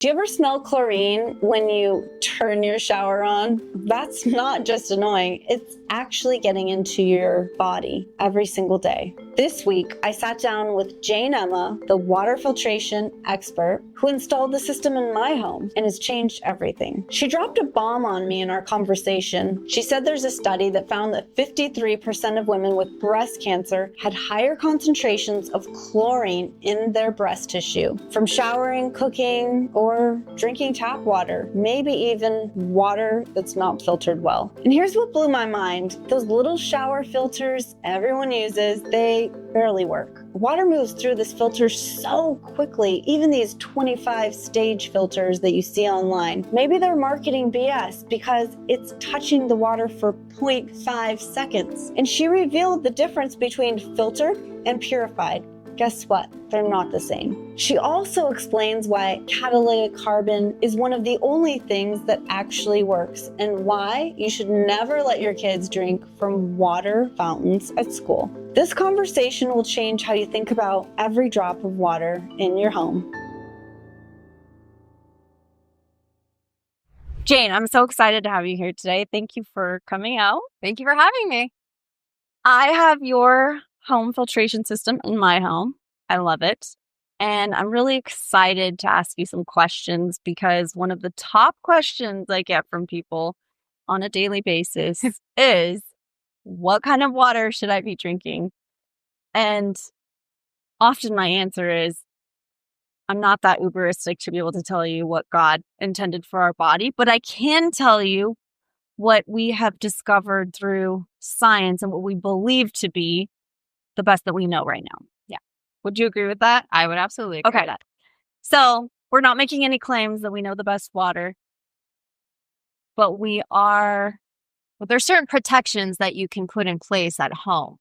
Do you ever smell chlorine when you turn your shower on? That's not just annoying, it's actually getting into your body every single day. This week, I sat down with Jane Emma, the water filtration expert who installed the system in my home and has changed everything. She dropped a bomb on me in our conversation. She said there's a study that found that 53% of women with breast cancer had higher concentrations of chlorine in their breast tissue from showering, cooking, or drinking tap water, maybe even water that's not filtered well. And here's what blew my mind. Those little shower filters everyone uses, they barely work. Water moves through this filter so quickly, even these 25-stage filters that you see online. Maybe they're marketing BS because it's touching the water for 0.5 seconds. And she revealed the difference between filtered and purified. Guess what? They're not the same. She also explains why catalytic carbon is one of the only things that actually works and why you should never let your kids drink from water fountains at school. This conversation will change how you think about every drop of water in your home. Jane, I'm so excited to have you here today. Thank you for coming out. Thank you for having me. I have your home filtration system in my home. I love it. And I'm really excited to ask you some questions because one of the top questions I get from people on a daily basis is, what kind of water should I be drinking? And often my answer is, I'm not that uberistic to be able to tell you what God intended for our body, but I can tell you what we have discovered through science and what we believe to be the best that we know right now. Yeah. Would you agree with that? I would absolutely agree with that. So we're not making any claims that we know the best water, but there's certain protections that you can put in place at home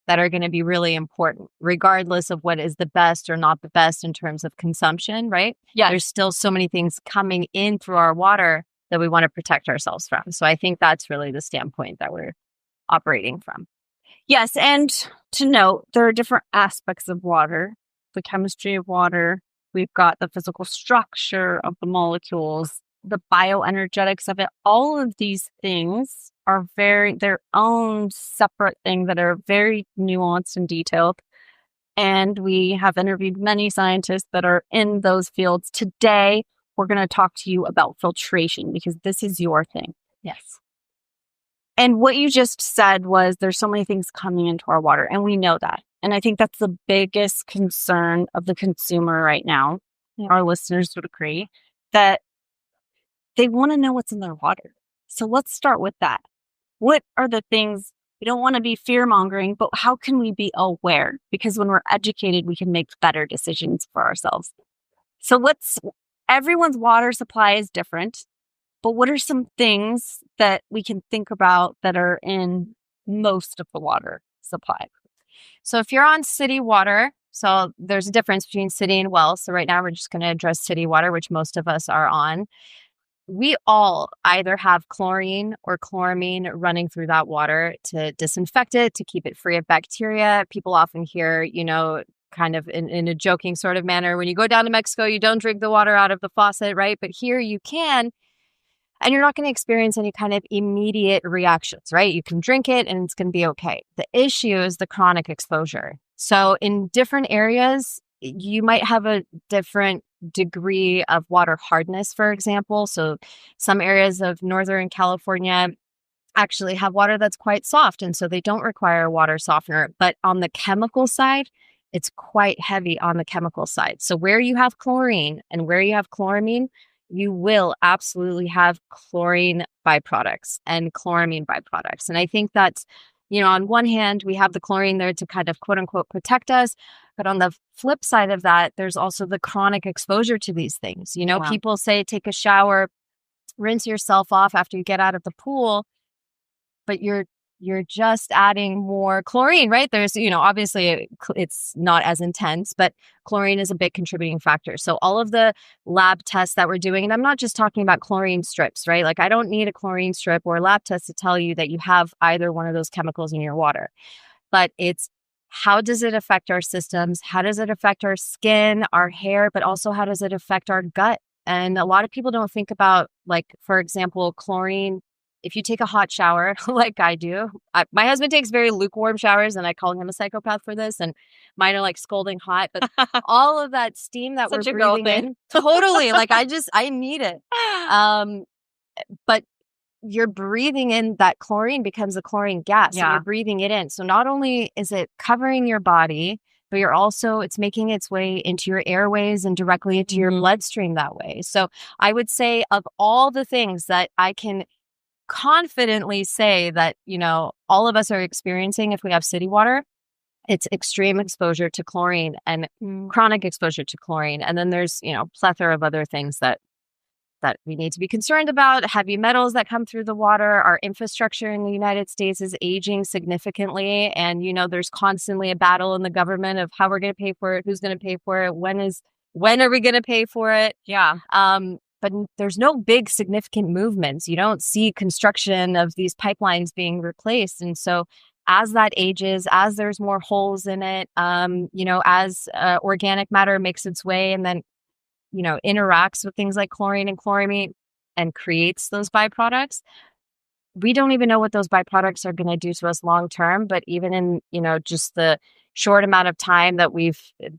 that are going to be really important, regardless of what is the best or not the best in terms of consumption, right? Yeah. There's still so many things coming in through our water that we want to protect ourselves from. So I think that's really the standpoint that we're operating from. Yes, and to note, there are different aspects of water, the chemistry of water. We've got the physical structure of the molecules, the bioenergetics of it. All of these things are their own separate thing that are very nuanced and detailed. And we have interviewed many scientists that are in those fields. Today, we're going to talk to you about filtration because this is your thing. Yes. And what you just said was there's so many things coming into our water, and we know that. And I think that's the biggest concern of the consumer right now. Yeah. Our listeners would agree that they want to know what's in their water. So let's start with that. What are the things? We don't want to be fear-mongering, but how can we be aware? Because when we're educated, we can make better decisions for ourselves. So everyone's water supply is different. But what are some things that we can think about that are in most of the water supply? So if you're on city water, so there's a difference between city and well. So right now we're just going to address city water, which most of us are on. We all either have chlorine or chloramine running through that water to disinfect it, to keep it free of bacteria. People often hear, kind of in a joking sort of manner, when you go down to Mexico, you don't drink the water out of the faucet, right? But here you can. And you're not going to experience any kind of immediate reactions, right? You can drink it and it's going to be okay. The issue is the chronic exposure. So in different areas, you might have a different degree of water hardness, for example. So some areas of Northern California actually have water that's quite soft, and so they don't require a water softener. But on the chemical side, it's quite heavy on the chemical side. So where you have chlorine and where you have chloramine, you will absolutely have chlorine byproducts and chloramine byproducts. And I think that's, on one hand, we have the chlorine there to kind of quote unquote protect us. But on the flip side of that, there's also the chronic exposure to these things. Wow. People say take a shower, rinse yourself off after you get out of the pool, but you're just adding more chlorine, right? There's, obviously it's not as intense, but chlorine is a big contributing factor. So all of the lab tests that we're doing, and I'm not just talking about chlorine strips, right? Like I don't need a chlorine strip or a lab test to tell you that you have either one of those chemicals in your water, but it's how does it affect our systems? How does it affect our skin, our hair, but also how does it affect our gut And a lot of people don't think about, like, for example, chlorine. If you take a hot shower like I do, my husband takes very lukewarm showers, and I call him a psychopath for this. And mine are like scalding hot, but all of that steam that Such we're a girl breathing thing. in, totally, like I need it. But you're breathing in that chlorine becomes a chlorine gas. And you're breathing it in. So not only is it covering your body, but it's making its way into your airways and directly into your bloodstream that way. So I would say, of all the things that I can confidently say that, all of us are experiencing if we have city water, it's extreme exposure to chlorine and chronic exposure to chlorine. And then there's, plethora of other things that we need to be concerned about. Heavy metals that come through the water. Our infrastructure in the United States is aging significantly. And, there's constantly a battle in the government of how we're going to pay for it, who's going to pay for it, when are we going to pay for it? Yeah. But there's no big significant movements. You don't see construction of these pipelines being replaced. And so as that ages, as there's more holes in it, as organic matter makes its way and then, interacts with things like chlorine and chloramine and creates those byproducts, we don't even know what those byproducts are going to do to us long term. But even in, just the short amount of time that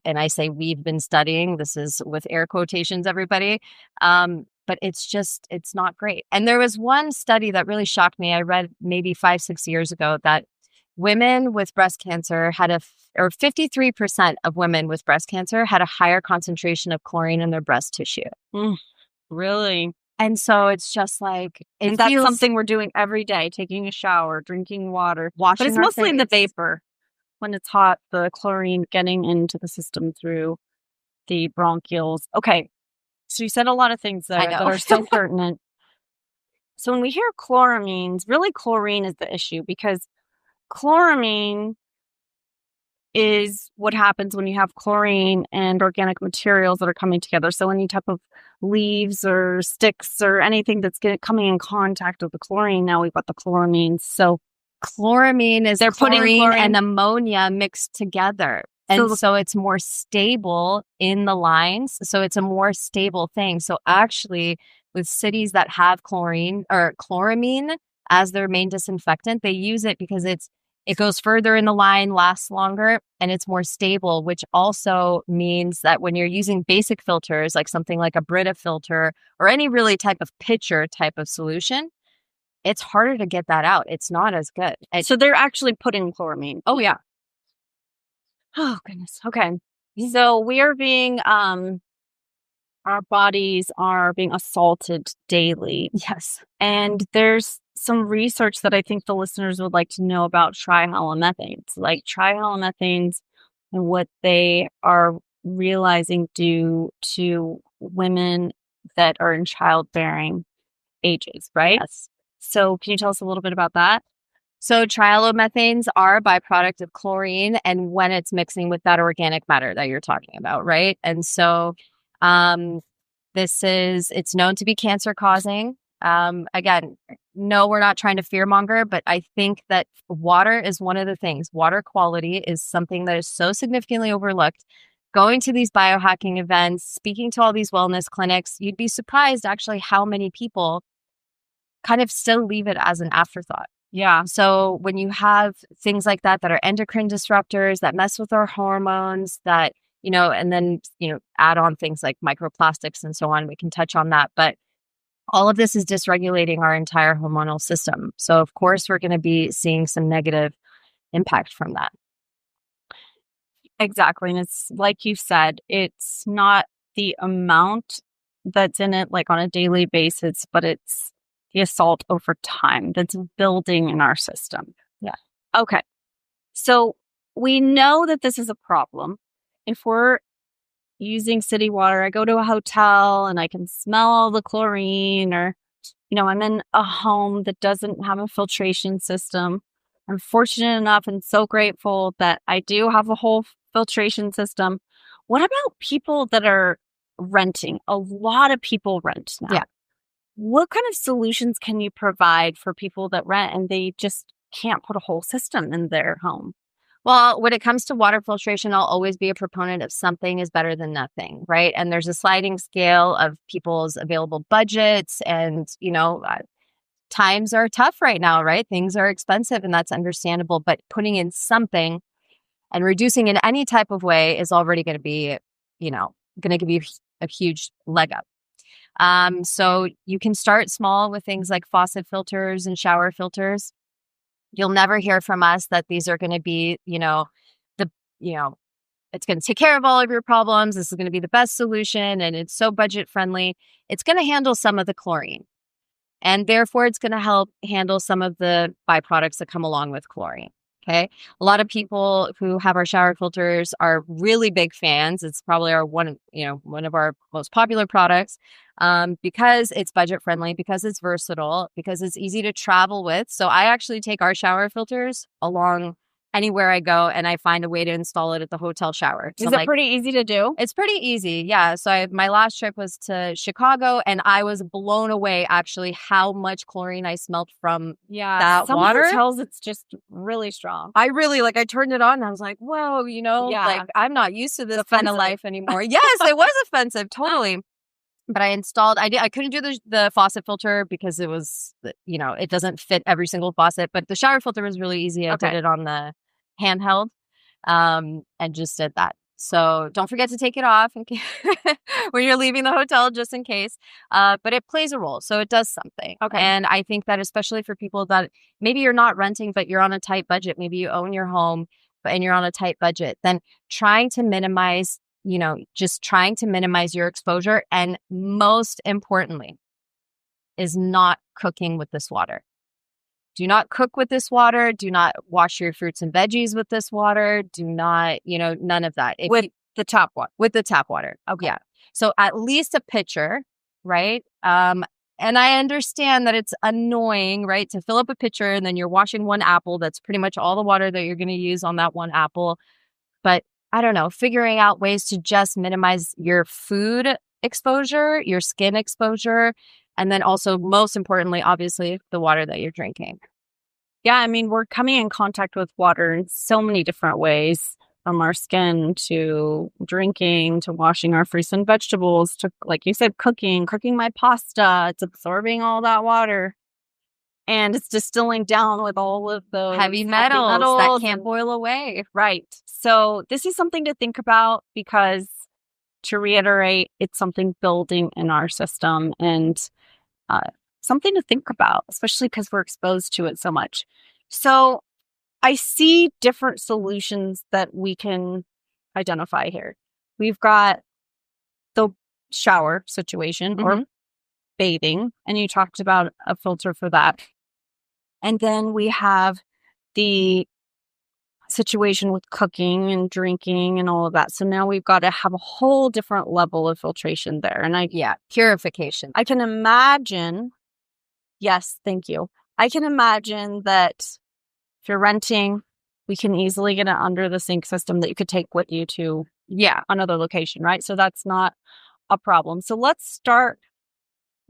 and I say we've been studying, this is with air quotations, everybody. But it's not great. And there was one study that really shocked me. I read maybe 5-6 years ago that women with breast cancer or 53% of women with breast cancer had a higher concentration of chlorine in their breast tissue. Really? And so it's just like, that's something we're doing every day, taking a shower, drinking water, washing our face. But it's mostly the vapor. When it's hot, the chlorine getting into the system through the bronchioles. Okay. So you said a lot of things there that are so pertinent. So when we hear chloramines, really chlorine is the issue, because chloramine is what happens when you have chlorine and organic materials that are coming together. So any type of leaves or sticks or anything that's coming in contact with the chlorine, now we've got the chloramines. So chloramine is chlorine and ammonia mixed together. And so it's more stable in the lines. So it's a more stable thing. So actually, with cities that have chlorine or chloramine as their main disinfectant, they use it because it goes further in the line, lasts longer, and it's more stable, which also means that when you're using basic filters, like something like a Brita filter or any really type of pitcher type of solution, it's harder to get that out. It's not as good. So they're actually putting chloramine. Oh, yeah. Oh, goodness. Okay. So we are being, our bodies are being assaulted daily. Yes. And there's some research that I think the listeners would like to know about trihalomethanes, like trihalomethanes and what they are realizing due to women that are in childbearing ages, right? Yes. So can you tell us a little bit about that? So trihalomethanes are a byproduct of chlorine, and when it's mixing with that organic matter that you're talking about, right? And so it's known to be cancer causing. Again, no, we're not trying to fearmonger, but I think that water is one of the things. Water quality is something that is so significantly overlooked. Going to these biohacking events, speaking to all these wellness clinics, you'd be surprised actually how many people kind of still leave it as an afterthought. Yeah. So when you have things like that are endocrine disruptors that mess with our hormones, that, and then, add on things like microplastics and so on, we can touch on that. But all of this is dysregulating our entire hormonal system. So of course, we're going to be seeing some negative impact from that. Exactly. And it's like you said, it's not the amount that's in it, like on a daily basis, but it's the assault over time that's building in our system. Yeah. Okay. So we know that this is a problem. If we're using city water, I go to a hotel and I can smell all the chlorine, or, I'm in a home that doesn't have a filtration system. I'm fortunate enough and so grateful that I do have a whole filtration system. What about people that are renting? A lot of people rent now. Yeah. What kind of solutions can you provide for people that rent and they just can't put a whole system in their home? Well, when it comes to water filtration, I'll always be a proponent of something is better than nothing, right? And there's a sliding scale of people's available budgets and, times are tough right now, right? Things are expensive and that's understandable, but putting in something and reducing in any type of way is already going to be, going to give you a huge leg up. So you can start small with things like faucet filters and shower filters. You'll never hear from us that these are going to be, the, it's going to take care of all of your problems. This is going to be the best solution and it's so budget friendly. It's going to handle some of the chlorine and therefore it's going to help handle some of the byproducts that come along with chlorine. Okay. A lot of people who have our shower filters are really big fans. It's probably one of our most popular products because it's budget friendly, because it's versatile, because it's easy to travel with. So I actually take our shower filters along anywhere I go and I find a way to install it at the hotel shower. Is it pretty easy to do? It's pretty easy. Yeah. So my last trip was to Chicago and I was blown away actually how much chlorine I smelled from that some water. hotels it's just really strong. I really I turned it on and I was like, whoa, I'm not used to this kind of life anymore. Yes, it was offensive. Totally. But I couldn't do the faucet filter because it was, it doesn't fit every single faucet, but the shower filter was really easy. I did it on the handheld and just did that. So don't forget to take it off when you're leaving the hotel, just in case. But it plays a role. So it does something. Okay. And I think that especially for people that maybe you're not renting, but you're on a tight budget, maybe you own your home and you're on a tight budget, then trying to minimize your exposure. And most importantly, is not cooking with this water. Do not cook with this water. Do not wash your fruits and veggies with this water. Do not, none of that. With the tap water. With the tap water. Okay. Yeah. So at least a pitcher, right? And I understand that it's annoying, right? To fill up a pitcher and then you're washing one apple. That's pretty much all the water that you're going to use on that one apple. But I don't know, figuring out ways to just minimize your food exposure, your skin exposure, and then also, most importantly, obviously, the water that you're drinking. Yeah, I mean, we're coming in contact with water in so many different ways, from our skin to drinking to washing our fruits and vegetables to, like you said, cooking my pasta. It's absorbing all that water. And it's distilling down with all of those heavy metals that can't boil away. Right. So this is something to think about because, to reiterate, it's something building in our system and something to think about, especially because we're exposed to it so much. So I see different solutions that we can identify here. We've got the shower situation or bathing, and you talked about a filter for that. And then we have the situation with cooking and drinking and all of that. So now we've got to have a whole different level of filtration there. And purification. I can imagine, yes, thank you. I can imagine that if you're renting, we can easily get an under the sink system that you could take with you to another location, right? So that's not a problem. So let's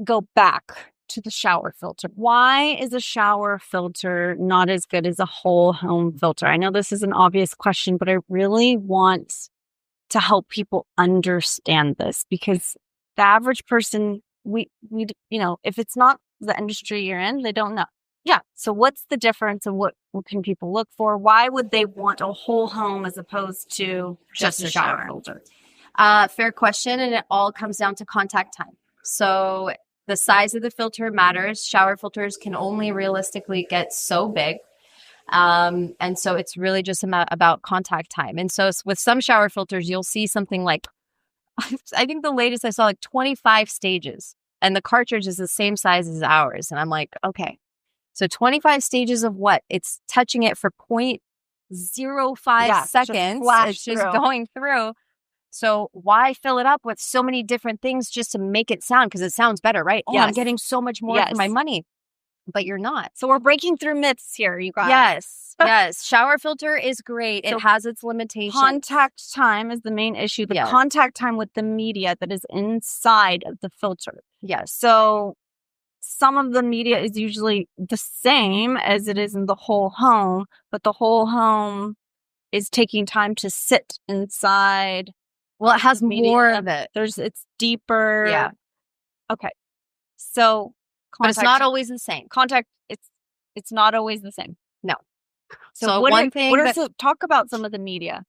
go back to the shower filter. Why is a shower filter not as good as a whole home filter? I know this is an obvious question, but I really want to help people understand this because the average person, we if it's not the industry you're in, they don't know. Yeah. So what's the difference and what can people look for? Why would they want a whole home as opposed to just a shower filter? Fair question. And it all comes down to contact time. So the size of the filter matters. Shower filters can only realistically get so big. And so it's really just about contact time. And so with some shower filters, you'll see something like, I think the latest I saw 25 stages and the cartridge is the same size as ours. And I'm like, okay, so 25 stages of what? It's touching it for 0.05 seconds. It's just going through. So why fill it up with so many different things just to make it sound? Because it sounds better, right? Oh, I'm getting so much more for my money. But you're not. So we're breaking through myths here, you guys. Yes. Shower filter is great. It has its limitations. Contact time is the main issue. The contact time with the media that is inside of the filter. Yes. So some of the media is usually the same as it is in the whole home, but the whole home is taking time to sit inside. Well, it has media. more of it. It's deeper. Yeah. Okay. So But it's not always the same. It's not always the same. No. So talk about some of the media.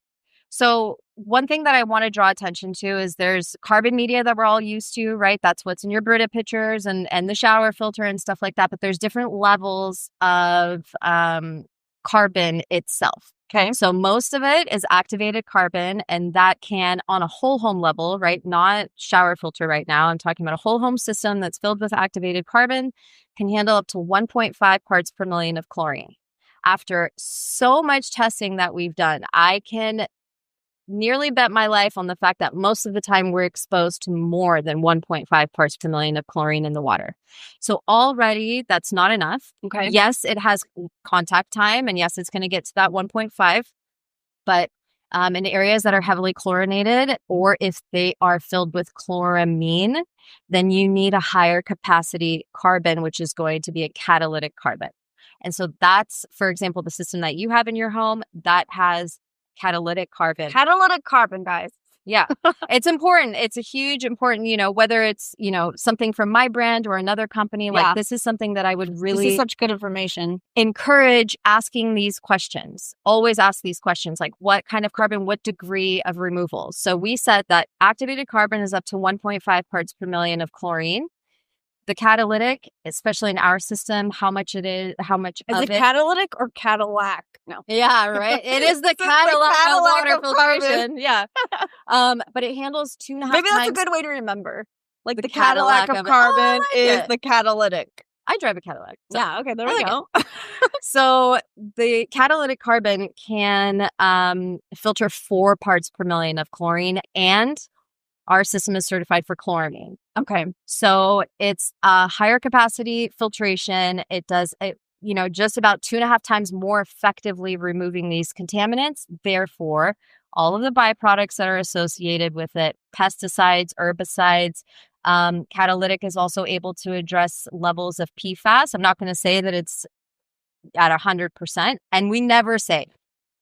So one thing that I want to draw attention to is there's carbon media that we're all used to, right? That's what's in your Brita pitchers and the shower filter and stuff like that. But there's different levels of carbon itself. Okay. So most of it is activated carbon, and that can, on a whole home level, right? Not shower filter right now. I'm talking about a whole home system that's filled with activated carbon, can handle up to 1.5 parts per million of chlorine. After so much testing that we've done, I can nearly bet my life on the fact that most of the time we're exposed to more than 1.5 parts per million of chlorine in the water. So already that's not enough. Okay. Yes, it has contact time, and yes, it's going to get to that 1.5. But in areas that are heavily chlorinated, or if they are filled with chloramine, then you need a higher capacity carbon, which is going to be a catalytic carbon. And so that's, for example, the system that you have in your home that has catalytic carbon. Catalytic carbon, guys. Yeah. It's important. It's a huge important, whether it's, something from my brand or another company, like this is something that I would really This is such good information. Encourage asking these questions. Always ask these questions, like what kind of carbon, what degree of removal. So we said that activated carbon is up to 1.5 parts per million of chlorine. The catalytic, especially in our system, how much it is, how much is of it it. Cadillac or Cadillac? No. Yeah, right. It is the Cadillac of water filtration. Yeah. But it handles 2.5 times. Maybe that's a good way to remember. Like the Cadillac of carbon is the catalytic. I drive a Cadillac. So yeah, okay, there we go. So the catalytic carbon can filter 4 parts per million of chlorine, and our system is certified for chloramine. Okay. So it's a higher capacity filtration. It does, just about 2.5 times more effectively removing these contaminants. Therefore, all of the byproducts that are associated with it, pesticides, herbicides, catalytic is also able to address levels of PFAS. I'm not going to say that it's at 100%. And we never say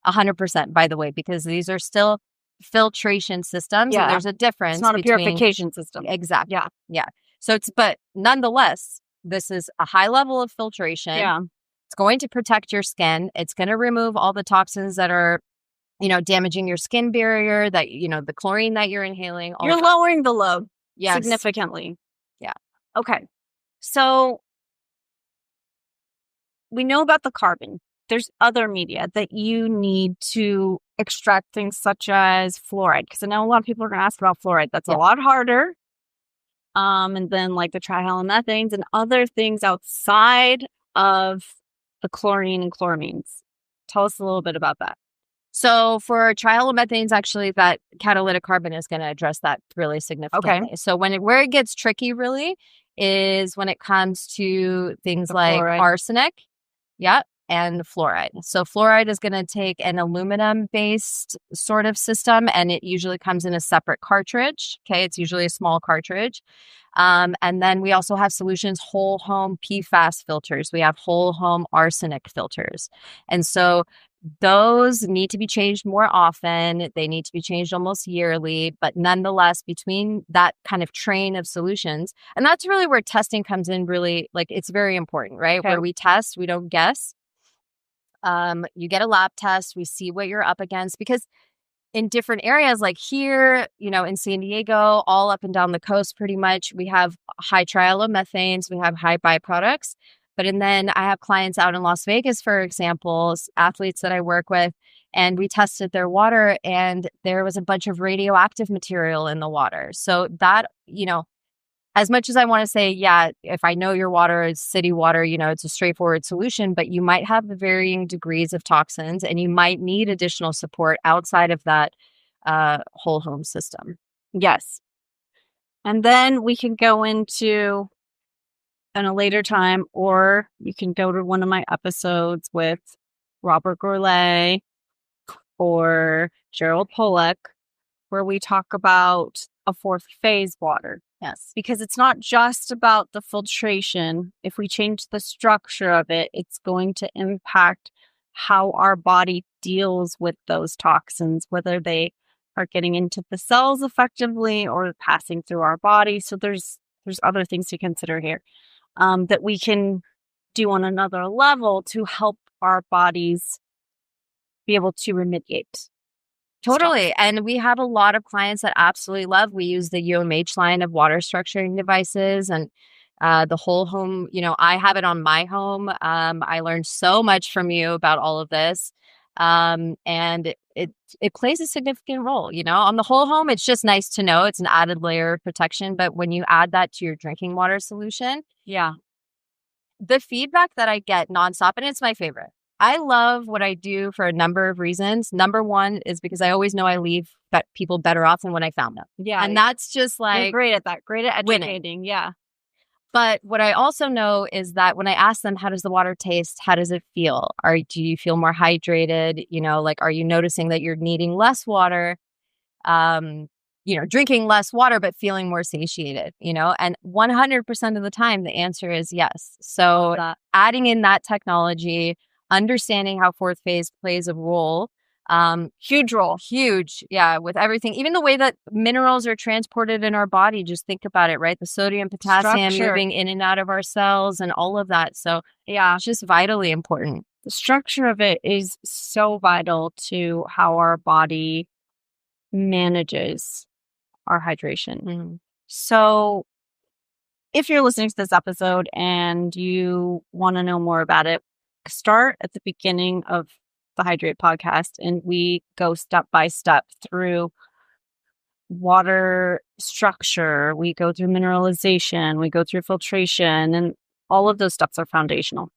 100%, by the way, because these are still filtration systems. Yeah. And there's a difference. It's not a purification system. Exactly. Yeah. So but nonetheless, this is a high level of filtration. Yeah. It's going to protect your skin. It's going to remove all the toxins that are, damaging your skin barrier, that, the chlorine that you're inhaling. You're lowering the load significantly. Yeah. Okay. So we know about the carbon. There's other media that you need to extract, things such as fluoride, because I know a lot of people are going to ask about fluoride. That's a lot harder. And then like the trihalomethanes and other things outside of the chlorine and chloramines. Tell us a little bit about that. So for trihalomethanes, actually, that catalytic carbon is going to address that really significantly. Okay. So where it gets tricky really is when it comes to things like fluoride. Arsenic. Yeah. And fluoride. So fluoride is going to take an aluminum-based sort of system, and it usually comes in a separate cartridge. Okay, it's usually a small cartridge. And then we also have solutions, whole home PFAS filters. We have whole home arsenic filters. And so those need to be changed more often. They need to be changed almost yearly, but nonetheless, between that kind of train of solutions, and that's really where testing comes in, really, like, it's very important, right? Okay. Where we test, we don't guess. You get a lab test, we see what you're up against, because in different areas, like here, in San Diego, all up and down the coast, pretty much, we have high trihalomethanes, we have high byproducts. And then I have clients out in Las Vegas, for example, athletes that I work with, and we tested their water, and there was a bunch of radioactive material in the water. So that, as much as I want to say, yeah, if I know your water is city water, it's a straightforward solution, but you might have the varying degrees of toxins, and you might need additional support outside of that whole home system. Yes. And then we can go into, in a later time, or you can go to one of my episodes with Robert Gourlay or Gerald Pollack, where we talk about a 4th phase water. Yes. Because it's not just about the filtration. If we change the structure of it, it's going to impact how our body deals with those toxins, whether they are getting into the cells effectively or passing through our body. So there's other things to consider here that we can do on another level to help our bodies be able to remediate. Totally. And we have a lot of clients that absolutely love. We use the UMH line of water structuring devices and the whole home. I have it on my home. I learned so much from you about all of this. And it plays a significant role, on the whole home. It's just nice to know it's an added layer of protection. But when you add that to your drinking water solution, the feedback that I get nonstop, and it's my favorite. I love what I do for a number of reasons. Number one is because I always know I leave people better off than when I found them. Yeah. And that's just You're like great at that. Great at educating. Winning. Yeah. But what I also know is that when I ask them, how does the water taste? How does it feel? Do you feel more hydrated? Are you noticing that you're needing less water? Drinking less water, but feeling more satiated, and 100% of the time, the answer is yes. So adding in that technology, understanding how fourth phase plays a role, huge role. Huge. Yeah. With everything, even the way that minerals are transported in our body, just think about it, right? The sodium, potassium moving in and out of our cells and all of that. So it's just vitally important. The structure of it is so vital to how our body manages our hydration. Mm-hmm. So if you're listening to this episode and you want to know more about it, start at the beginning of the Hydrate podcast, and we go step by step through water structure. We go through mineralization, we go through filtration, and all of those steps are foundational.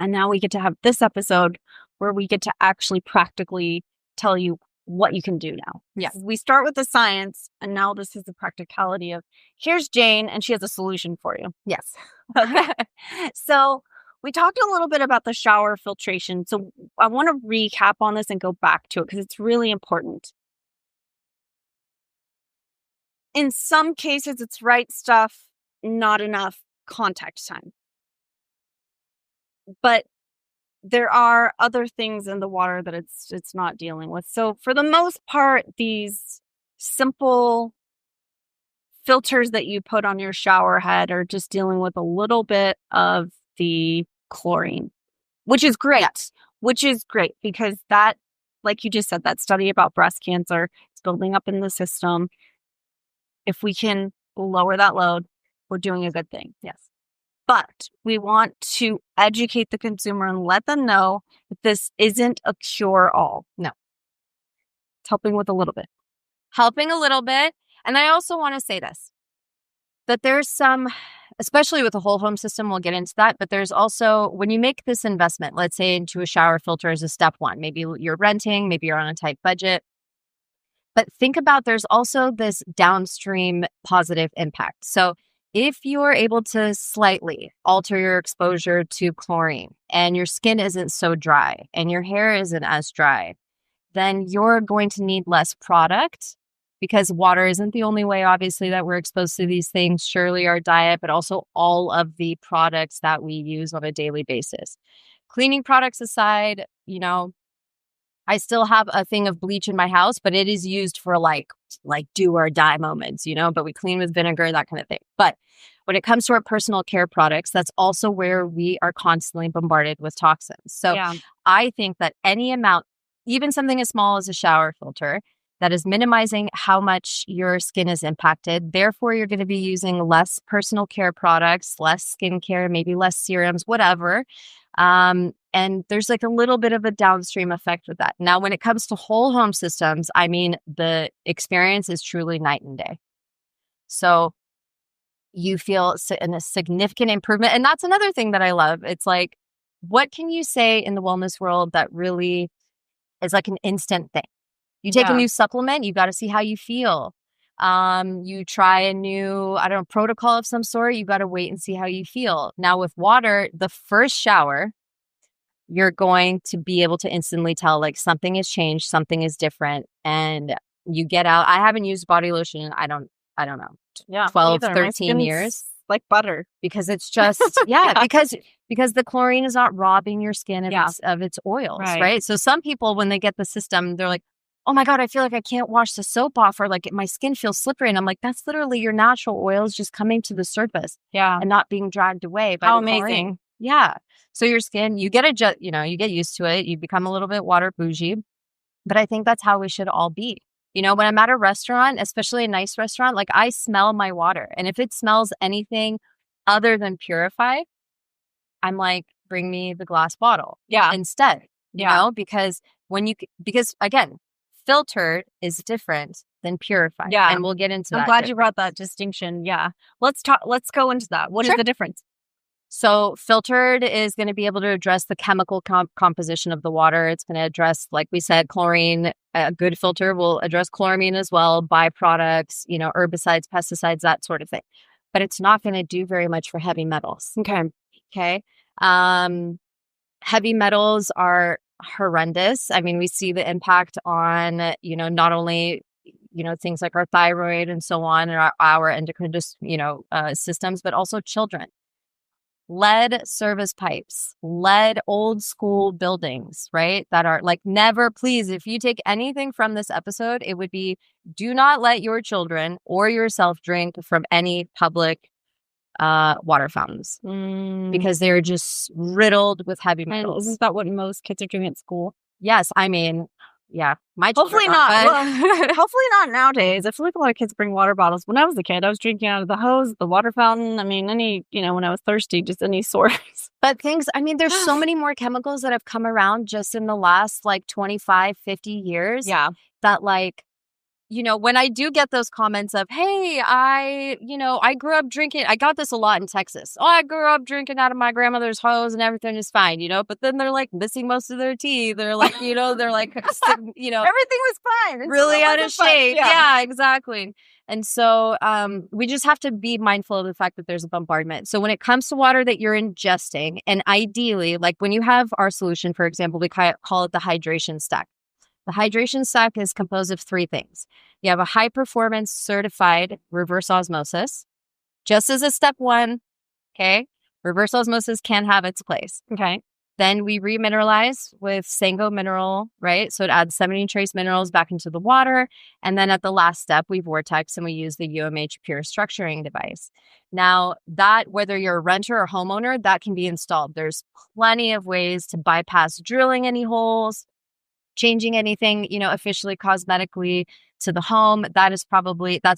And now we get to have this episode where we get to actually practically tell you what you can do now. Yeah. We start with the science, and now this is the practicality of, here's Jane, and she has a solution for you. Yes. Okay. So we talked a little bit about the shower filtration. So I want to recap on this and go back to it because it's really important. In some cases, it's right stuff, not enough contact time. But there are other things in the water that it's not dealing with. So for the most part, these simple filters that you put on your shower head are just dealing with a little bit of the chlorine, which is great. Yes. Which is great because that, like you just said, that study about breast cancer, it's building up in the system. If we can lower that load, we're doing a good thing. Yes. But we want to educate the consumer and let them know that this isn't a cure-all. No. It's helping with a little bit. Helping a little bit. And I also want to say this, that there's some, especially with the whole home system, we'll get into that, but there's also, when you make this investment, let's say into a shower filter as a step one, maybe you're renting, maybe you're on a tight budget, but think about there's also this downstream positive impact. So if you're able to slightly alter your exposure to chlorine and your skin isn't so dry and your hair isn't as dry, then you're going to need less product because water isn't the only way, obviously, that we're exposed to these things. Surely our diet, but also all of the products that we use on a daily basis. Cleaning products aside, I still have a thing of bleach in my house, but it is used for like do or die moments, but we clean with vinegar, that kind of thing. But when it comes to our personal care products, that's also where we are constantly bombarded with toxins. So I think that any amount, even something as small as a shower filter, that is minimizing how much your skin is impacted. Therefore, you're going to be using less personal care products, less skincare, maybe less serums, whatever. And there's like a little bit of a downstream effect with that. Now, when it comes to whole home systems, I mean, the experience is truly night and day. So you feel a significant improvement. And that's another thing that I love. It's like, what can you say in the wellness world that really is like an instant thing? You take a new supplement, you got to see how you feel. You try a new, protocol of some sort, you got to wait and see how you feel. Now with water, the first shower, you're going to be able to instantly tell like something has changed, something is different. And you get out. I haven't used body lotion in, I don't know, 12, 13 years. Like butter. Because it's just, because because the chlorine is not robbing your skin of its oils, right? So some people, when they get the system, they're like, oh my God, I feel like I can't wash the soap off, or like my skin feels slippery. And I'm like, that's literally your natural oils just coming to the surface and not being dragged away by the amazing. Chlorine. Yeah. So your skin, you get you get used to it. You become a little bit water bougie. But I think that's how we should all be. You know, when I'm at a restaurant, especially a nice restaurant, like I smell my water. And if it smells anything other than Purified, I'm like, bring me the glass bottle instead, you know, because again, filtered is different than purified. Yeah. And we'll get into that. I'm glad you brought that distinction. Yeah. Let's go into that. What is the difference? So filtered is going to be able to address the chemical composition of the water. It's going to address, like we said, chlorine. A good filter will address chloramine as well, byproducts, you know, herbicides, pesticides, that sort of thing. But it's not going to do very much for heavy metals. Okay. Heavy metals are horrendous. I mean, we see the impact on, you know, not only, you know, things like our thyroid and so on, and our endocrine systems, but also children. Lead service pipes, lead old school buildings, right? That are like, never, please, if you take anything from this episode, it would be, do not let your children or yourself drink from any public water fountains because they're just riddled with heavy metals. And isn't that what most kids are doing at school? Yes. I mean, yeah, my hopefully not. Hopefully not nowadays. I feel like a lot of kids bring water bottles. When I was a kid, I was drinking out of the hose, the water fountain. I mean, when I was thirsty, just any source. But there's so many more chemicals that have come around just in the last like 25, 50 years. Yeah. That like, you know, when I do get those comments of, hey, I grew up drinking, I got this a lot in Texas. Oh, I grew up drinking out of my grandmother's hose and everything is fine, you know, but then they're like missing most of their teeth. They're like, you know, everything was fine. It's really out of shape. Yeah, exactly. And so we just have to be mindful of the fact that there's a bombardment. So when it comes to water that you're ingesting, and ideally, like when you have our solution, for example, we call it the hydration stack. The hydration stack is composed of 3 things. You have a high-performance certified reverse osmosis. Just as a step 1, okay, reverse osmosis can have its place. Okay. Then we remineralize with Sango mineral, right? So it adds 70 trace minerals back into the water. And then at the last step, we vortex and we use the UMH Pure structuring device. Now, that, whether you're a renter or homeowner, that can be installed. There's plenty of ways to bypass drilling any holes, changing anything, you know, officially cosmetically to the home. That's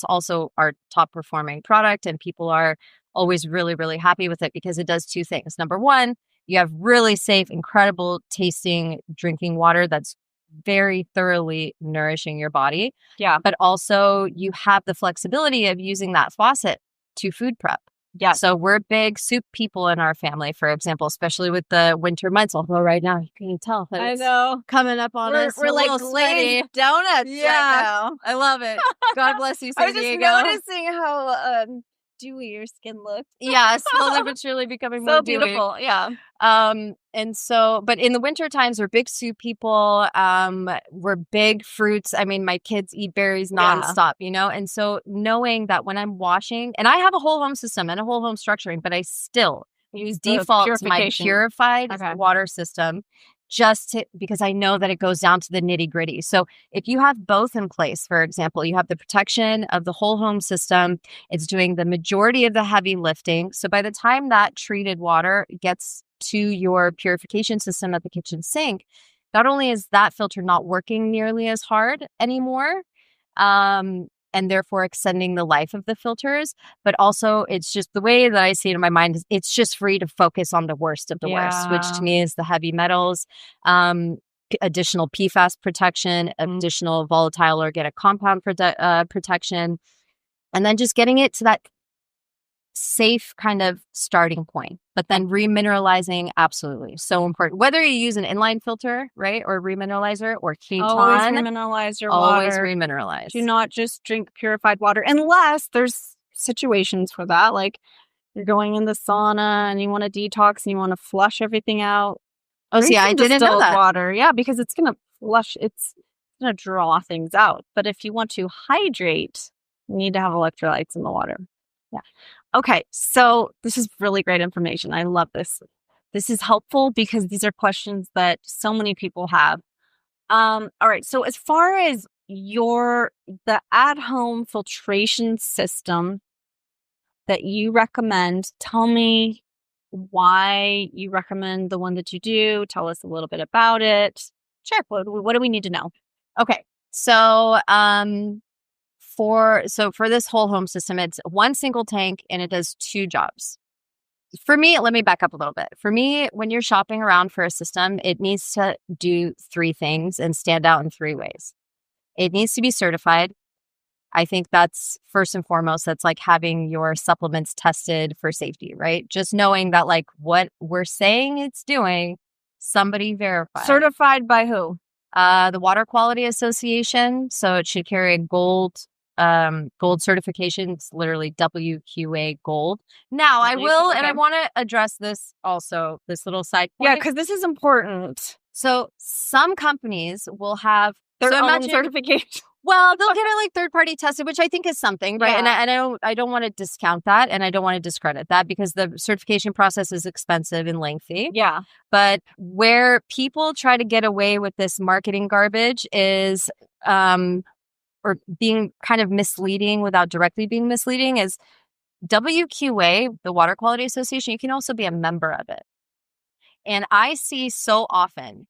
also our top performing product. And people are always really, really happy with it because it does 2 things. Number 1, you have really safe, incredible tasting drinking water that's very thoroughly nourishing your body. Yeah. But also you have the flexibility of using that faucet to food prep. Yeah. So we're big soup people in our family, for example, especially with the winter months. Although right now you can tell that I know coming up on us. We're like glazed donuts right now. I love it. God bless you, San Diego. I was just noticing how dewy your skin looks. Yeah, slowly but surely becoming more dewy. So beautiful. Yeah. And so, but in the winter times, we're big soup people. We're big fruits. I mean, my kids eat berries nonstop, you know? And so knowing that when I'm washing, and I have a whole home system and a whole home structuring, but I still use default to my purified water system because I know that it goes down to the nitty gritty. So if you have both in place, for example, you have the protection of the whole home system, it's doing the majority of the heavy lifting. So by the time that treated water gets to your purification system at the kitchen sink, not only is that filter not working nearly as hard anymore, and therefore extending the life of the filters, but also it's just the way that I see it in my mind is it's just free to focus on the worst of the worst, which to me is the heavy metals, additional PFAS protection, additional volatile organic compound protection, and then just getting it to that safe kind of starting point, but then remineralizing, absolutely so important. Whether you use an inline filter, right, or remineralizer, or Keton, always remineralize your water. Always remineralize. Do not just drink purified water unless there's situations for that, like you're going in the sauna and you want to detox and you want to flush everything out. Oh, see, I didn't know that. Water, yeah, because it's gonna flush. It's gonna draw things out. But if you want to hydrate, you need to have electrolytes in the water. Yeah. Okay, so this is really great information. I love this. this is helpful because these are questions that so many people have. All right. So as far as the at-home filtration system that you recommend, tell me why you recommend the one that you do. Tell us a little bit about it. Sure. What do we need to know? Okay. So, for this whole home system, it's one single tank and it does 2 jobs. For me, let me back up a little bit. For me, when you're shopping around for a system, it needs to do 3 things and stand out in 3 ways. It needs to be certified. I think that's first and foremost. That's like having your supplements tested for safety, right? Just knowing that like what we're saying it's doing, somebody verified. Certified by who? The Water Quality Association. So it should carry a gold certification. It's literally WQA gold. Now I will, and I want to address this also, this little side point. Yeah, because this is important. So some companies will have their own certification. Well, they'll get it like third-party tested, which I think is something, right? Yeah. And I don't want to discount that, and I don't want to discredit that because the certification process is expensive and lengthy. Yeah. But where people try to get away with this marketing garbage is, or being kind of misleading without directly being misleading, is WQA, the Water Quality Association. You can also be a member of it, and I see so often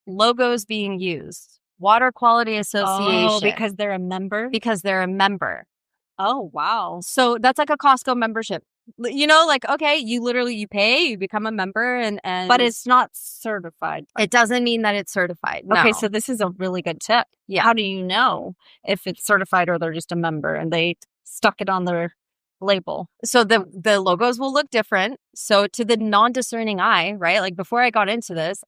logos being used. Water Quality Association. Oh, because they're a member? Because they're a member. Oh, wow. So that's like a Costco membership. You know, like, okay, you pay, you become a member and But it's not certified. It doesn't mean that it's certified. No. Okay, so this is a really good tip. Yeah. How do you know if it's certified or they're just a member and they stuck it on their label? So the logos will look different. So to the non-discerning eye, right? Like before I got into this,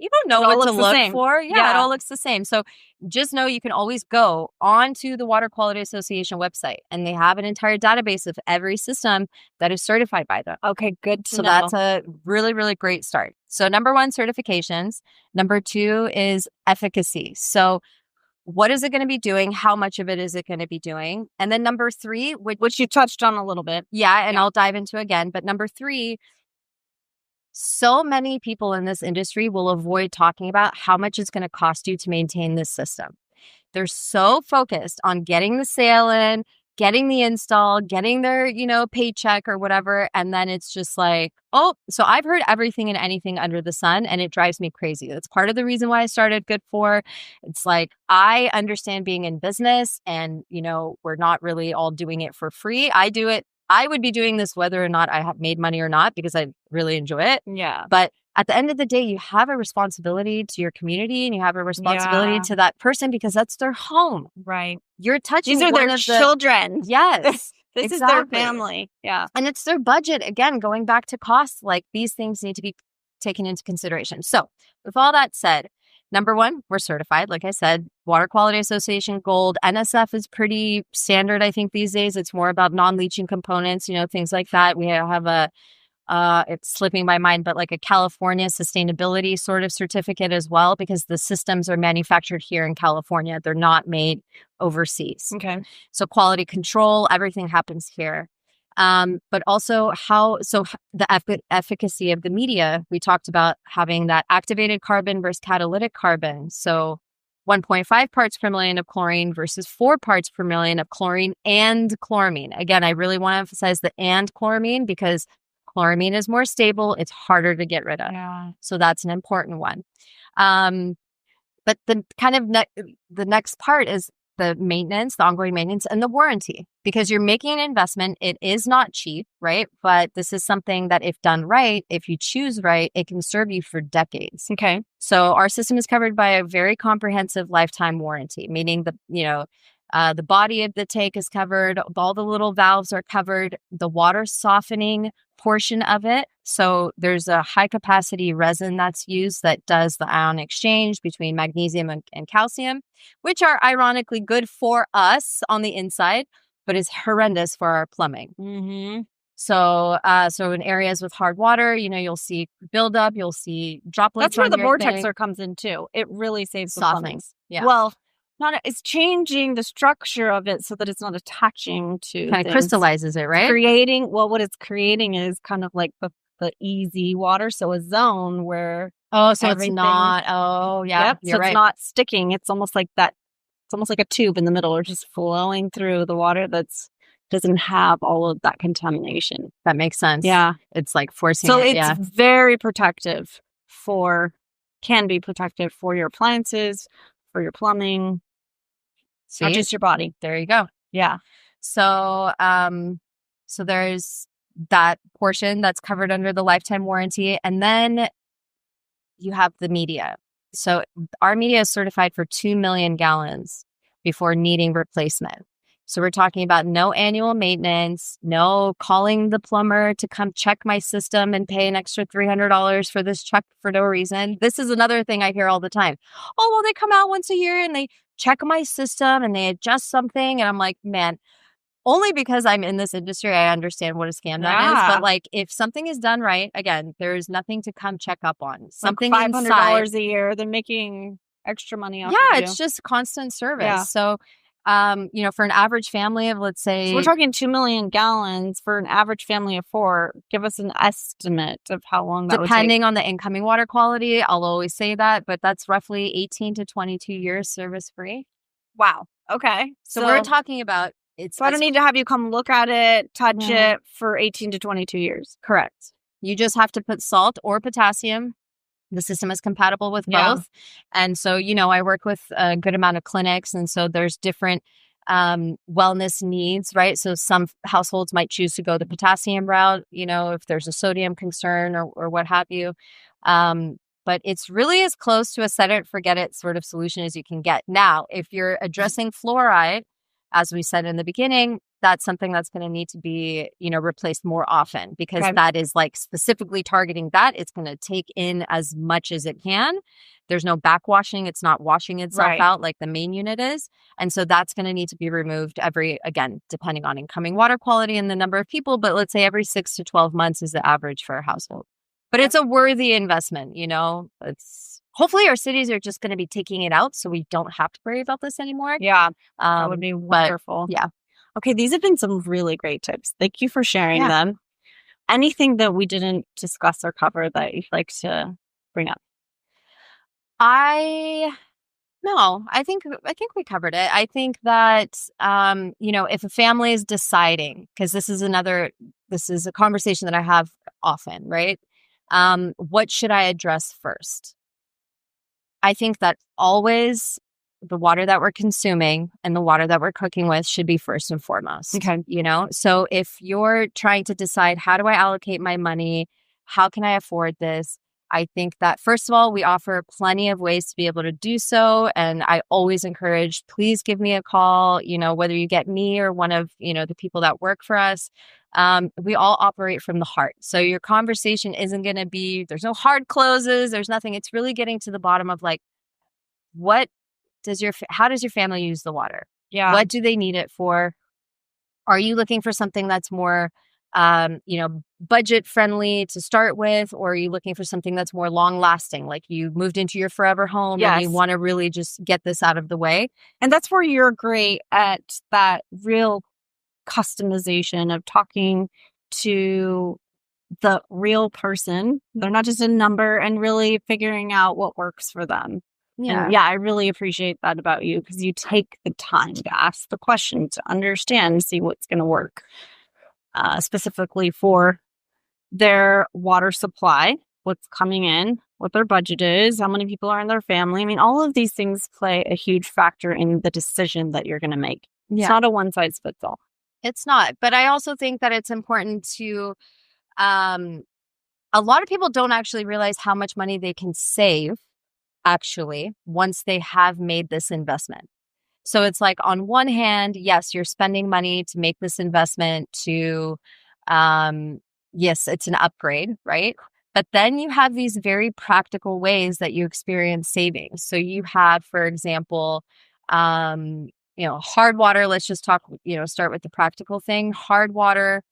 you don't know what to look for. Yeah, it all looks the same. So just know you can always go onto the Water Quality Association website and they have an entire database of every system that is certified by them. Okay, good to know. So that's a really, really great start. So number 1, certifications. Number 2 is efficacy. So what is it going to be doing? How much of it is it going to be doing? And then number 3, which you touched on a little bit. Yeah, and I'll dive into again. But number 3, so many people in this industry will avoid talking about how much it's going to cost you to maintain this system. They're so focused on getting the sale in, getting the install, getting their, paycheck or whatever. And then it's just like, oh, so I've heard everything and anything under the sun and it drives me crazy. That's part of the reason why I started Good4. It's like, I understand being in business and, we're not really all doing it for free. I do it. I would be doing this whether or not I have made money or not because I really enjoy it. Yeah. But at the end of the day, you have a responsibility to your community and you have a responsibility to that person because that's their home. Right. You're touching These are their children. Yes. This is their family. Yeah. And it's their budget. Again, going back to costs, like these things need to be taken into consideration. So with all that said, number 1, we're certified. Like I said, Water Quality Association Gold. NSF is pretty standard, I think, these days. It's more about non-leaching components, things like that. We have it's slipping my mind, but like a California sustainability sort of certificate as well, because the systems are manufactured here in California. They're not made overseas. Okay. So quality control, everything happens here. But also the efficacy of the media. We talked about having that activated carbon versus catalytic carbon. So 1.5 parts per million of chlorine versus 4 parts per million of chlorine and chloramine. Again, I really want to emphasize the and chloramine because chloramine is more stable. It's harder to get rid of. Yeah. So that's an important one. But the kind of the next part is the maintenance, the ongoing maintenance, and the warranty. Because you're making an investment, it is not cheap, right? But this is something that if done right, if you choose right, it can serve you for decades. Okay. So our system is covered by a very comprehensive lifetime warranty, meaning the body of the tank is covered, all the little valves are covered, the water softening portion of it. So there's a high capacity resin that's used that does the ion exchange between magnesium and calcium, which are ironically good for us on the inside, but is horrendous for our plumbing. Mm-hmm. So in areas with hard water, you'll see buildup, you'll see droplets. That's where the vortexer comes in too. It really saves the plumbing. Yeah. Well, it's changing the structure of it so that it's not attaching to kind of crystallizes it, right? What it's creating is kind of like the the easy water. So a zone where Oh, so it's everything- not. Oh, yeah. Yep. You're So right. it's not sticking. It's almost like that. It's almost like a tube in the middle, or just flowing through the water doesn't have all of that contamination. That makes sense. Yeah. It's like forcing So it. it's Yeah. very protective can be protective for your appliances, for your plumbing, not See? just your body. There you go. Yeah. So, so there's that portion that's covered under the lifetime warranty. And then you have the media. So our media is certified for 2 million gallons before needing replacement. So we're talking about no annual maintenance, no calling the plumber to come check my system and pay an extra $300 for this check for no reason. This is another thing I hear all the time. Oh, well, they come out once a year and they check my system and they adjust something. And I'm like, man, only because I'm in this industry, I understand what a scam that is. Yeah. But like, if something is done right, again, there's nothing to come check up on. Something like $500 inside. a year. They're making extra money off Yeah, of you. it's just constant service. Yeah. So, for an average family of, let's say, So we're talking 2 million gallons for an average family of 4. Give us an estimate of how long that would take. depending on the incoming water quality, I'll always say that, but that's roughly 18 to 22 years service free. Wow. Okay. So we're talking about So I don't need to have you come look at it, touch Mhm. it for 18 to 22 years. correct. You just have to put salt or potassium. The system is compatible with Yeah. both. And so, I work with a good amount of clinics. And so there's different wellness needs, right? So some households might choose to go the potassium route, if there's a sodium concern or what have you. But it's really as close to a set it, forget it sort of solution as you can get. Now, if you're addressing fluoride, as we said in the beginning, that's something that's going to need to be, replaced more often because Okay. that is like specifically targeting that. It's going to take in as much as it can. There's no backwashing. It's not washing itself Right. out like the main unit is. And so that's going to need to be removed again, depending on incoming water quality and the number of people. But let's say every 6 to 12 months is the average for a household. But it's a worthy investment, It's hopefully our cities are just going to be taking it out so we don't have to worry about this anymore. Yeah. That would be But wonderful. yeah. Okay. These have been some really great tips. Thank you for sharing Yeah. them. Anything that we didn't discuss or cover that you'd like to bring up? No, I think we covered it. I think that if a family is deciding, because this is a conversation that I have often, right? What should I address first? I think that always the water that we're consuming and the water that we're cooking with should be first and foremost. Okay. So if you're trying to decide, how do I allocate my money? How can I afford this? I think that, first of all, we offer plenty of ways to be able to do so. And I always encourage, please give me a call, whether you get me or one of, the people that work for us. We all operate from the heart. So your conversation isn't going to be, there's no hard closes. There's nothing. It's really getting to the bottom of like, how does your family use the water? Yeah. What do they need it for? Are you looking for something that's more, budget friendly to start with? Or are you looking for something that's more long lasting? Like you moved into your forever home and you Yes. want to really just get this out of the way. And that's where you're great at that real customization of talking to the real person. They're not just a number, and really figuring out what works for them. And I really appreciate that about you, because you take the time to ask the question, to understand, see what's going to work specifically for their water supply, what's coming in, what their budget is, how many people are in their family. I mean, all of these things play a huge factor in the decision that you're going to make. It's not a one size fits all. It's not. But I also think that it's important to, a lot of people don't actually realize how much money they can save actually once they have made this investment. So it's like, on one hand, yes, you're spending money to make this investment to, yes, it's an upgrade, right? But then you have these very practical ways that you experience savings. So you have, for example, hard water. Let's just talk, start with the practical thing. Hard water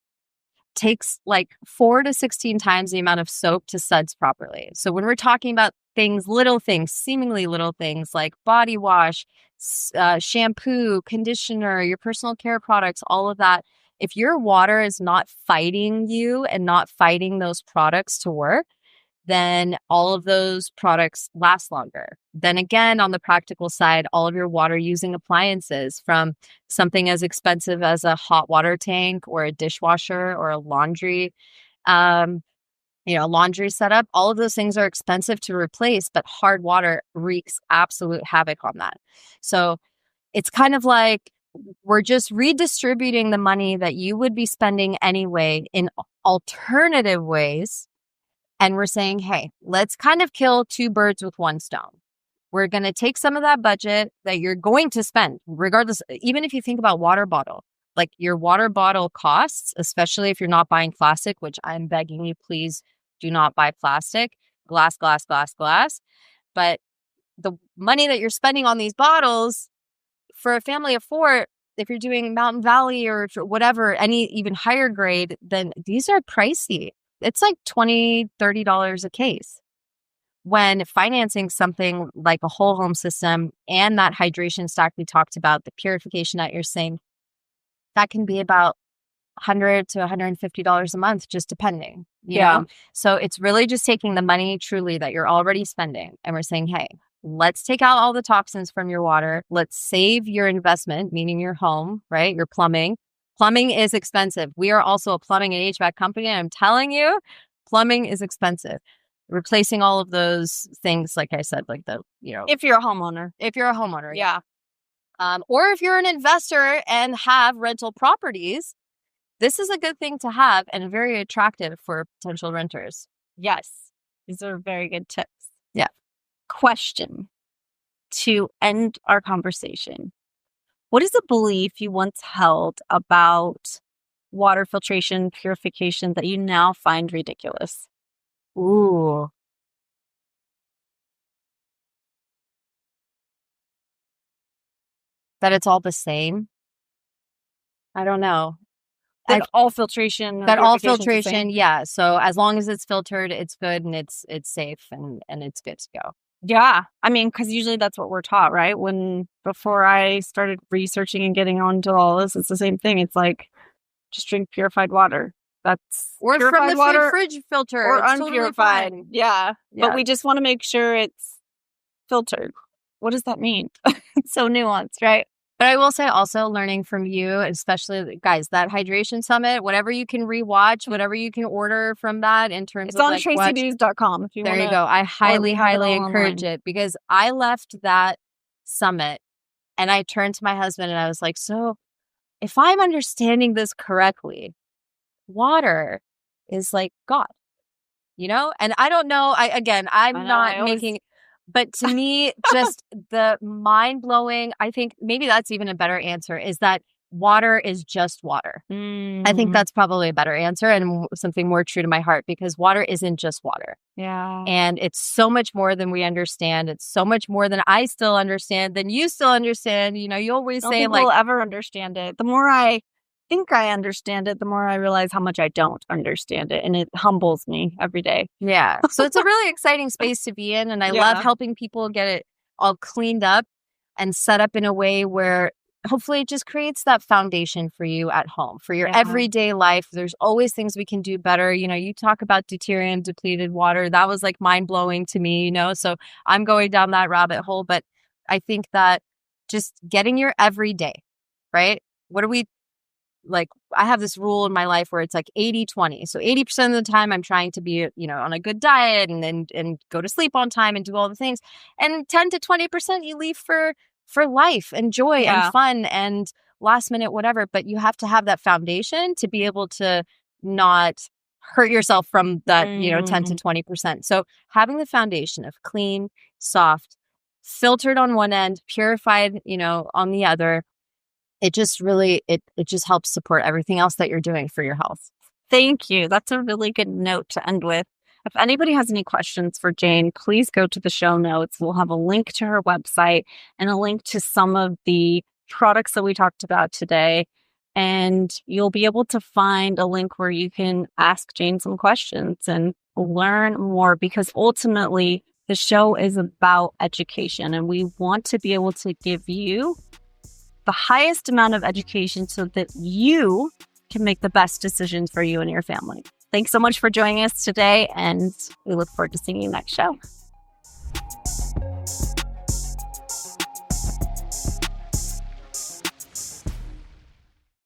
takes like 4 to 16 times the amount of soap to suds properly. So when we're talking about little things, seemingly little things like body wash, shampoo, conditioner, your personal care products, all of that, If your water is not fighting you and not fighting those products to work, then all of those products last longer. Then again, on the practical side, all of your water using appliances, from something as expensive as a hot water tank or a dishwasher or a laundry, laundry setup, all of those things are expensive to replace, but hard water wreaks absolute havoc on that. So it's kind of like we're just redistributing the money that you would be spending anyway in alternative ways. And we're saying, hey, let's kind of kill two birds with one stone. We're going to take some of that budget that you're going to spend, regardless, even if you think about water bottle, like your water bottle costs, especially if you're not buying plastic, which I'm begging you, please do not buy plastic, glass. But the money that you're spending on these bottles for a family of four, if you're doing Mountain Valley or whatever, any even higher grade, then these are pricey. It's like $20, $30 a case. When financing something like a whole home system and that hydration stack we talked about, the purification at your sink, that can be about $100 to $150 a month, just depending. You know? So it's really just taking the money truly that you're already spending. And we're saying, hey, let's take out all the toxins from your water. Let's save your investment, meaning your home, right? Your plumbing. Plumbing is expensive. We are also a plumbing and HVAC company. And I'm telling you, plumbing is expensive. Replacing all of those things, like I said, like if you're a homeowner. Yeah. Or if you're an investor and have rental properties, this is a good thing to have and very attractive for potential renters. Yes. These are very good tips. Yeah. Question to end our conversation. What is a belief you once held about water filtration, purification that you now find ridiculous? Ooh. That it's all the same? I don't know. All filtration. Yeah. So as long as it's filtered, it's good and it's safe and it's good to go. Yeah. I mean, because usually that's what we're taught, right? Before I started researching and getting onto all this, it's the same thing. It's like, just drink purified water. Or from the fridge filter. Or it's unpurified. Totally fine. Yeah. But we just want to make sure it's filtered. What does that mean? It's so nuanced, right? But I will say also learning from you, especially guys, that hydration summit, whatever you can rewatch, whatever you can order from that in terms of like tracydews.com if you want. There you go. I highly encourage it because I left that summit and I turned to my husband and I was like, so if I'm understanding this correctly, water is like God, and I don't know. But to me, just the mind-blowing, I think maybe that's even a better answer, is that water is just water. I think that's probably a better answer and something more true to my heart because water isn't just water. Yeah. And it's so much more than we understand. It's so much more than I still understand, than you still understand. You always say like... we'll ever understand it. The more I think I understand it, the more I realize how much I don't understand it. And it humbles me every day. Yeah. So it's a really exciting space to be in. And I love helping people get it all cleaned up and set up in a way where hopefully it just creates that foundation for you at home, for your everyday life. There's always things we can do better. You talk about deuterium depleted water. That was like mind blowing to me, so I'm going down that rabbit hole. But I think that just getting your everyday, right? What are we like? I have this rule in my life where it's like 80-20. So 80% of the time I'm trying to be, on a good diet and go to sleep on time and do all the things. And 10 to 20% you leave for life and joy and fun and last minute whatever. But you have to have that foundation to be able to not hurt yourself from that, 10 to 20%. So having the foundation of clean, soft, filtered on one end, purified, on the other, it just really, it just helps support everything else that you're doing for your health. Thank you. That's a really good note to end with. If anybody has any questions for Jane, please go to the show notes. We'll have a link to her website and a link to some of the products that we talked about today. And you'll be able to find a link where you can ask Jane some questions and learn more, because ultimately the show is about education and we want to be able to give you the highest amount of education so that you can make the best decisions for you and your family. Thanks so much for joining us today, and we look forward to seeing you next show.